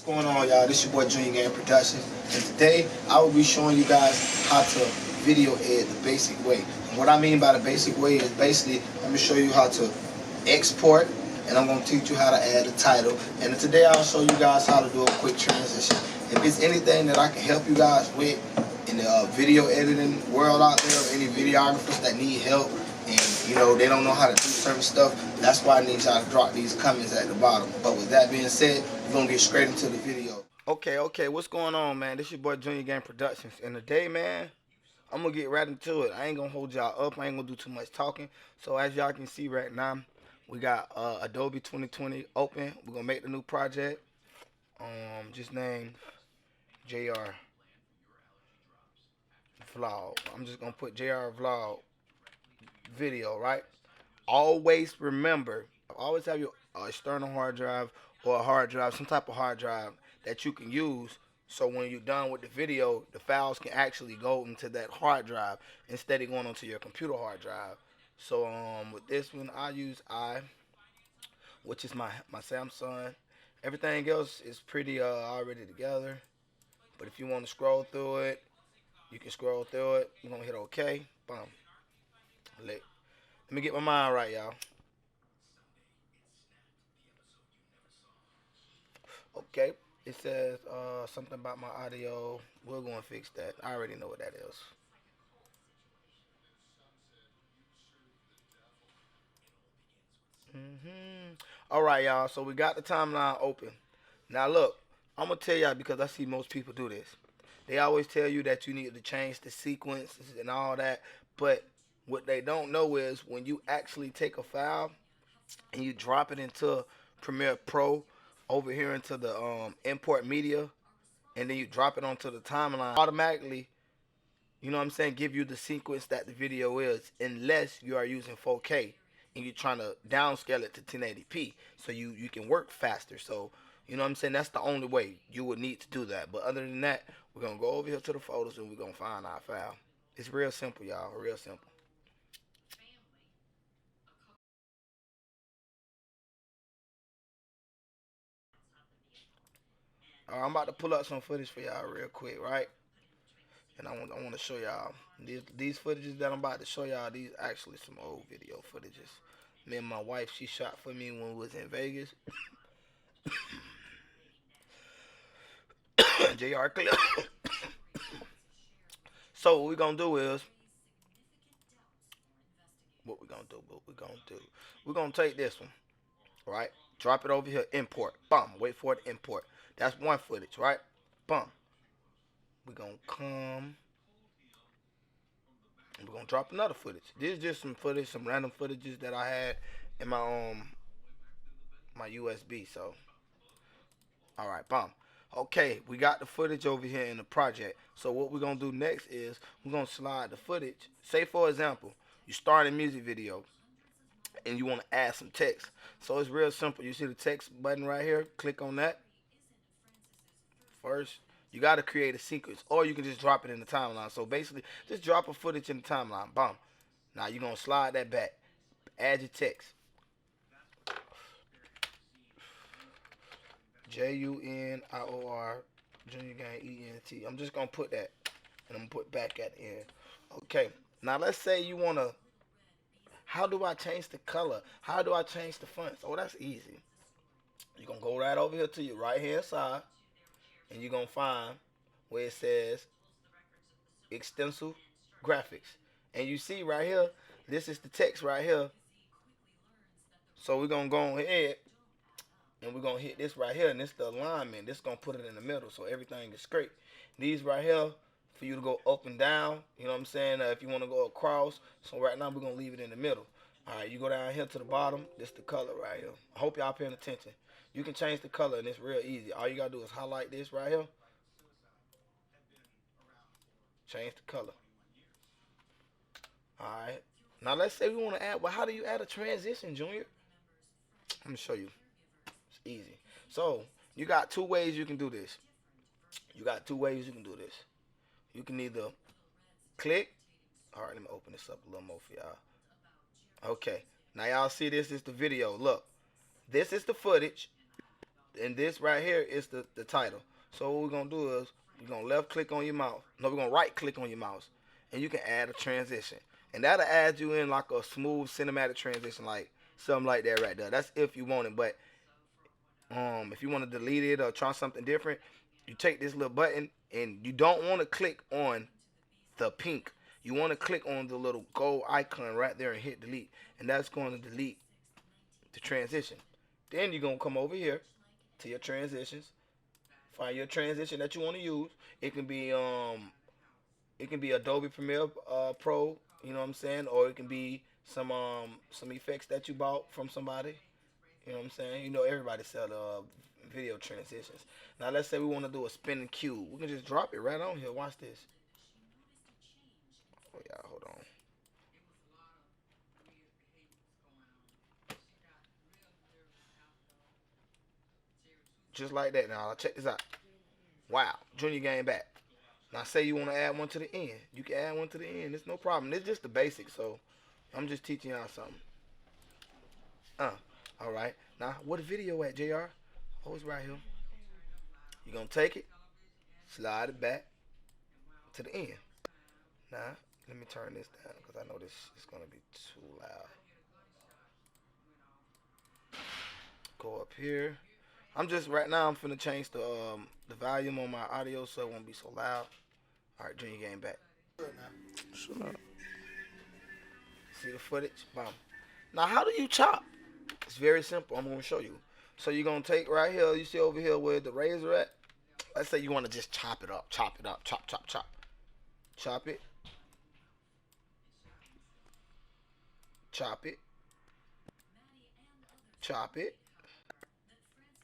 What's going on, y'all? This your boy Junior Game Productions, and today I will be showing you guys how to video edit the basic way. And what I mean by the basic way is basically I'm going to show you how to export, and I'm going to teach you how to add a title. And today I'll show you guys how to do a quick transition. If it's anything that I can help you guys with in the video editing world out there, or any videographers that need help and they don't know how to do certain stuff, that's why I need y'all to drop these comments at the bottom. But with that being said, we're gonna get straight into the video. Okay, what's going on, man? This your boy Junior Game Productions, and today, man, I'm gonna get right into it. I ain't gonna hold y'all up. I ain't gonna do too much talking. So as y'all can see right now, we got Adobe 2020 open. We're gonna make the new project. Just named JR Vlog. I'm just gonna put JR Vlog video, right? Always remember, always have your external hard drive or a hard drive, some type of hard drive that you can use, so when you're done with the video, the files can actually go into that hard drive instead of going onto your computer hard drive. So with this one, I use which is my Samsung. Everything else is pretty already together, but if you want to scroll through it, you can scroll through it. You're gonna hit OK. Boom. Let me get my mind right, y'all. Okay, it says something about my audio. We're going to fix that. I already know what that is. All right, y'all. So we got the timeline open. Now look, I'm gonna tell y'all because I see most people do this. They always tell you that you need to change the sequences and all that, but what they don't know is when you actually take a file and you drop it into Premiere Pro over here into the import media, and then you drop it onto the timeline, automatically, you know what I'm saying, give you the sequence that the video is, unless you are using 4K and you're trying to downscale it to 1080p so you can work faster. So, you know what I'm saying, that's the only way you would need to do that. But other than that, we're going to go over here to the photos and we're going to find our file. It's real simple, y'all, real simple. I'm about to pull up some footage for y'all real quick, right? And I want to show y'all these footages that I'm about to show y'all. These actually some old video footages. Me and my wife, she shot for me when we was in Vegas. JR clip. So what we gonna do is we're gonna take this one, right? Drop it over here, import. Bum. Wait for it to import. That's one footage, right? Bum. We're gonna come. We're gonna drop another footage. This is just some footage, some random footages that I had in my USB. So, all right, bum. Okay, we got the footage over here in the project. So what we're gonna do next is we're gonna slide the footage. Say for example, you start a music video and you want to add some text. So it's real simple. You see the text button right here? Click on that. First, you got to create a sequence, or you can just drop it in the timeline. So basically, just drop a footage in the timeline. Boom. Now you're gonna slide that back. Add your text. JUNIOR Junior Gang ENT. I'm just gonna put that, and I'm gonna put back at the end. Okay. Now let's say you wanna. How do I change the color? How do I change the fonts? Oh, that's easy. You're gonna go right over here to your right hand side, and you're gonna find where it says extensive graphics. And you see right here, this is the text right here. So we're gonna go ahead and we're gonna hit this right here, and this the alignment. This gonna put it in the middle so everything is straight. These right here for you to go up and down, you know what I'm saying, if you want to go across. So right now we're gonna leave it in the middle. Alright, you go down here to the bottom. This the color right here. I hope y'all paying attention. You can change the color, and it's real easy. All you gotta do is highlight this right here. Change the color. Alright. Now let's say we want to add, well, how do you add a transition, Junior? I'm gonna show you. It's easy. So you got two ways you can do this. You can either click. All right, let me open this up a little more for y'all. Okay. Now y'all see this is the video. Look, this is the footage. And this right here is the title. So what we're gonna do is we're gonna left click on your mouse. No, we're gonna right click on your mouse, and you can add a transition, and that'll add you in like a smooth cinematic transition, like something like that right there. That's if you want it, but if you want to delete it or try something different, you take this little button and you don't want to click on the pink. You want to click on the little gold icon right there and hit delete, and that's going to delete the transition. Then you're gonna come over here to your transitions, find your transition that you want to use. It can be Adobe Premiere Pro, you know what I'm saying, or it can be some effects that you bought from somebody. You know what I'm saying? You know everybody sell video transitions. Now let's say we want to do a spinning cube. We can just drop it right on here. Watch this. Oh yeah, hold on. Just like that. Now check this out. Wow, Junior game back. Now say you want to add one to the end. You can add one to the end. It's no problem. It's just the basics. So I'm just teaching y'all something. Uh, all right. Now where the video at, Jr? Oh, it's right here. You're gonna take it, slide it back to the end. Now let me turn this down because I know this is gonna be too loud. Go up here. I'm just right now. I'm finna change the volume on my audio so it won't be so loud. All right, Junior game back. Shut up. See the footage? Bam. Now, how do you chop? It's very simple. I'm gonna show you. So you're gonna take right here. You see over here where the razor at? Let's say you want to just chop it up, chop it up, chop, chop, chop, chop it, chop it, chop it,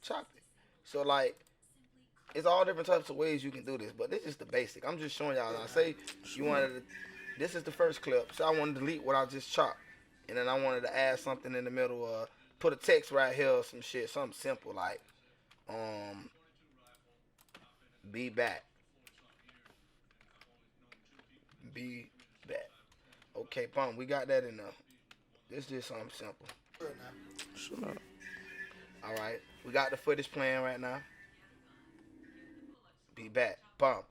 chop it. So like, it's all different types of ways you can do this, but this is the basic. I'm just showing y'all. Now say you wanted to, this is the first clip, so I want to delete what I just chopped, and then I wanted to add something in the middle, put a text right here or some shit, something simple like, be back, be back. Okay, boom, we got that in there. This is just something simple. Shut up. All right, we got the footage playing right now. Be back, bump.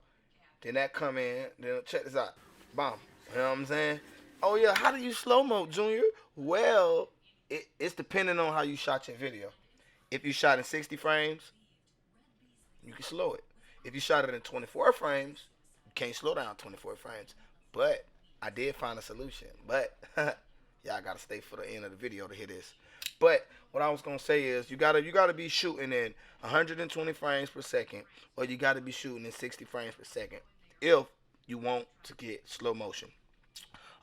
Then that come in. Then check this out, bump. You know what I'm saying? Oh yeah, how do you slow mo, Junior? Well, it's depending on how you shot your video. If you shot in 60 frames, you can slow it. If you shot it in 24 frames, you can't slow down 24 frames. But I did find a solution. But y'all gotta stay for the end of the video to hear this. But what I was gonna say is you gotta be shooting in 120 frames per second, or you gotta be shooting in 60 frames per second if you want to get slow motion.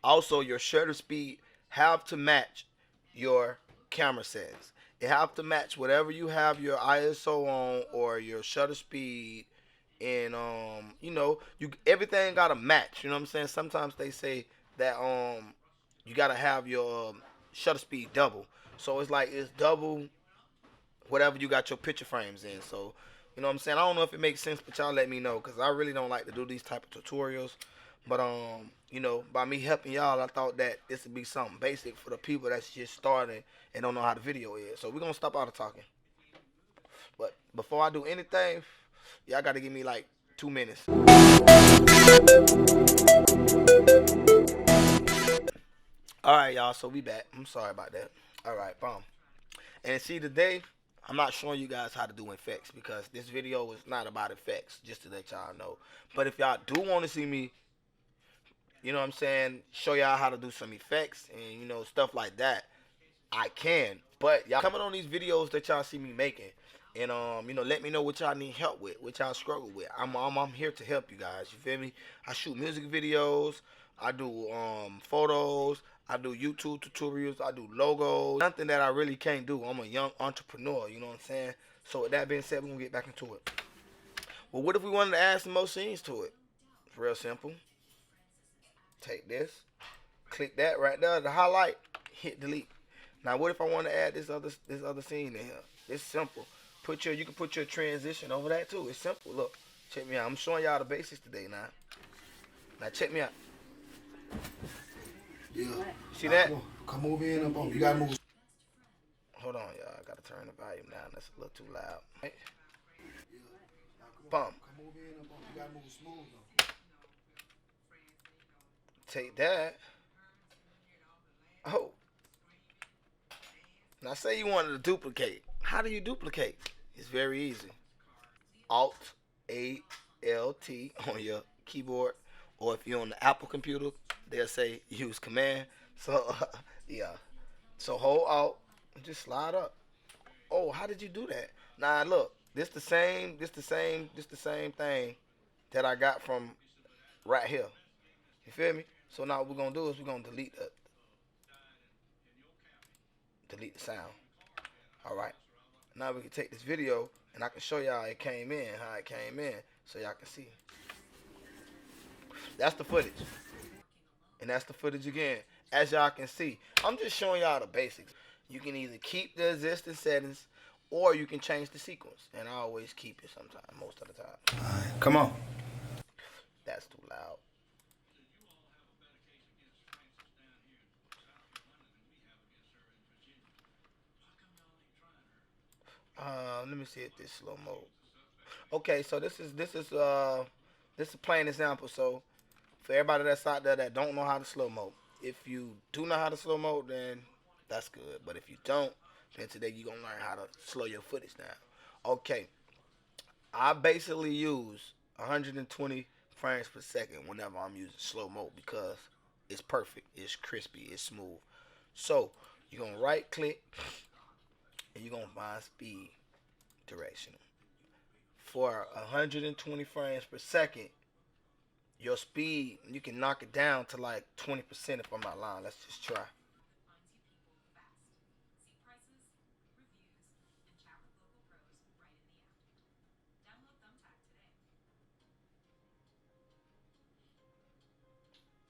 Also, your shutter speed have to match your camera settings. It have to match whatever you have your ISO on or your shutter speed, and you everything gotta match. You know what I'm saying? Sometimes they say that you gotta have your shutter speed double. So it's like it's double whatever you got your picture frames in. So you know what I'm saying? I don't know if it makes sense, but y'all let me know because I really don't like to do these type of tutorials. But by me helping y'all, I thought that this would be something basic for the people that's just starting and don't know how the video is. So we're gonna stop out of talking. But before I do anything, y'all gotta give me like 2 minutes. Alright, y'all, so we back. I'm sorry about that. Alright, boom. And see today, I'm not showing you guys how to do effects because this video is not about effects, just to let y'all know. But if y'all do want to see me, you know what I'm saying, show y'all how to do some effects and stuff like that, I can. But y'all coming on these videos that y'all see me making, and let me know what y'all need help with, what y'all struggle with. I'm here to help you guys. You feel me? I shoot music videos, I do photos, I do YouTube tutorials, I do logos. Nothing that I really can't do. I'm a young entrepreneur, you know what I'm saying? So with that being said, we're gonna get back into it. Well, what if we wanted to add some more scenes to it? It's real simple. Take this, click that right there, the highlight, hit delete. Now what if I want to add this other scene in here? It's simple. You can put your transition over that too. It's simple. Look, check me out. I'm showing y'all the basics today now. Now check me out. Yeah. See that? Come over in up on. You gotta move. Hold on, y'all. I gotta turn the volume down. That's a little too loud. Right? Bump. Come over in, bump. You gotta move smooth though. Take that. Oh. Now say you wanted to duplicate. How do you duplicate? It's very easy. Alt A-L-T on your keyboard, or if you're on the Apple computer, they'll say use command. So yeah. So hold Alt and just slide up. Oh, how did you do that? Now look, this the same thing that I got from right here. You feel me? So now what we're gonna do is we're gonna delete the sound. All right. Now we can take this video and I can show y'all how it came in, so y'all can see. That's the footage. And that's the footage again. As y'all can see, I'm just showing y'all the basics. You can either keep the existing settings or you can change the sequence. And I always keep it sometimes, most of the time. Alright, come on. That's too loud. Let me see if this slow mo. Okay, so this is a plain example. So for everybody that's out there that don't know how to slow mo, if you do know how to slow mo, then that's good. But if you don't, then today you're gonna learn how to slow your footage down. Okay, I basically use 120 frames per second whenever I'm using slow mo because it's perfect, it's crispy, it's smooth. So you're gonna right click and you're gonna find speed directional. For 120 frames per second, your speed, you can knock it down to like 20% if I'm not lying. Let's just try.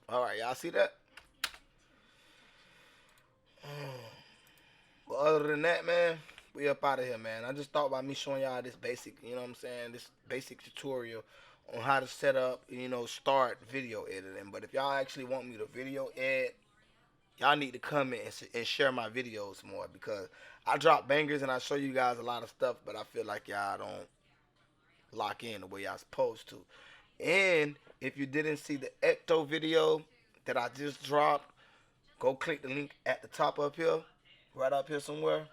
All right, y'all see that? But other than that, man, we up out of here, man. I just thought about me showing y'all this basic, you know what I'm saying, this basic tutorial on how to set up, start video editing. But if y'all actually want me to video edit, y'all need to comment and share my videos more because I drop bangers and I show you guys a lot of stuff, but I feel like y'all don't lock in the way y'all supposed to. And if you didn't see the Ecto video that I just dropped, go click the link at the top up here, right up here somewhere,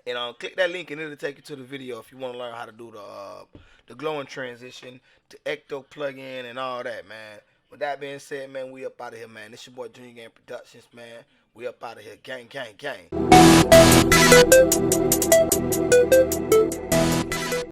and click that link and it'll take you to the video if you want to learn how to do the glowing transition, the Ecto plugin, and all that, man. With that being said, man, we up out of here, man. This your boy Junior Game Productions, man. We up out of here, gang, gang, gang.